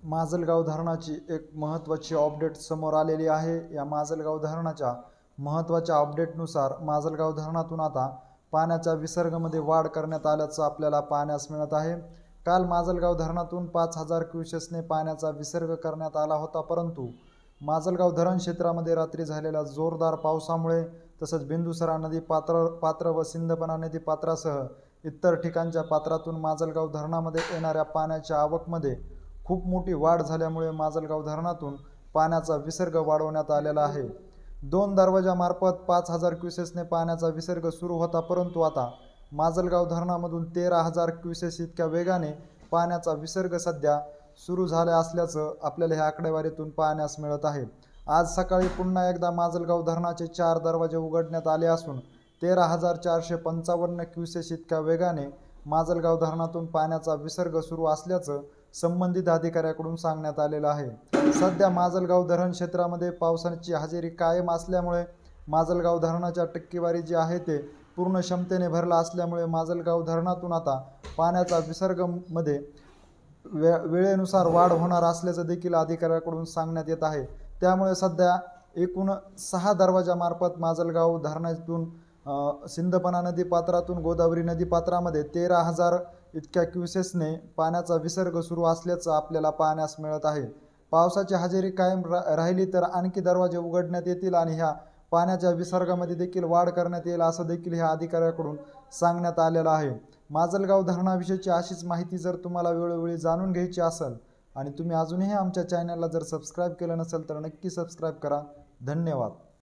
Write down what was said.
माजलगाव धरणाची एक महत्त्वाची अपडेट समोर आलेली आहे। या माजलगाव धरणाच्या महत्त्वाच्या अपडेटनुसार माजलगाव धरणातून आता पाण्याच्या विसर्गामध्ये वाढ करण्यात आल्याचं आपल्याला पाहण्यास मिळत आहे। काल माजलगाव धरणातून 5000 क्युसेसने पाण्याचा विसर्ग करण्यात आला होता, परंतु माजलगाव धरण क्षेत्रामध्ये रात्री झालेल्या जोरदार पावसामुळे तसंच बिंदुसरा नदी पात्र व सिंदपना नदी पात्रासह इतर ठिकाणच्या पात्रातून माजलगाव धरणामध्ये येणाऱ्या पाण्याच्या आवकमध्ये खूप मोठी वाढ झाल्यामुळे माजलगाव धरणातून पाण्याचा विसर्ग वाढवण्यात आलेला आहे। 2 दरवाजामार्फत 5000 क्युसेसने पाण्याचा विसर्ग सुरू होता, परंतु आता माजलगाव धरणामधून 13000 क्युसेस इतक्या वेगाने पाण्याचा विसर्ग सध्या सुरू झाला असल्याचं आपल्याला ह्या आकडेवारीतून पाहण्यास मिळत आहे। आज सकाळी पुन्हा एकदा माजलगाव धरणाचे 4 दरवाजे उघडण्यात आले असून 13455 क्युसेस इतक्या वेगाने माजलगाव धरणातून पाण्याचा विसर्ग सुरू असल्याचं संबंधित अधिकाऱ्याकडून सांगण्यात आलेलं आहे। सध्या माजलगाव धरण क्षेत्रामध्ये पावसाची हजेरी कायम असल्यामुळे माजलगाव धरणाच्या टक्केवारी जी आहे ते पूर्ण क्षमतेने भरला असल्यामुळे माजलगाव धरणातून आता पाण्याचा विसर्गामध्ये वेळेनुसार वाढ होणार असल्याचं देखील अधिकाऱ्याकडून सांगण्यात येत आहे। त्यामुळे सध्या एकूण 6 दरवाजामार्फत माजलगाव धरणातून सिंदपना नदी पात्रातून गोदावरी नदी पात्रामध्ये 13000 इतक्या क्युसेसने पाण्याचा विसर्ग सुरू असल्याचं आपल्याला पाहण्यास मिळत आहे। पावसाची हजेरी कायम राहिली तर आणखी दरवाजे उघडण्यात येतील आणि ह्या पाण्याच्या विसर्गामध्ये देखील वाढ करण्यात येईल असं देखील ह्या अधिकाऱ्याकडून सांगण्यात आलेलं आहे। माजलगाव धरणाविषयीची अशीच माहिती जर तुम्हाला वेळोवेळी जाणून घ्यायची असेल आणि तुम्ही अजूनही आमच्या चॅनलला जर सबस्क्राईब केलं नसेल तर नक्की सबस्क्राईब करा। धन्यवाद।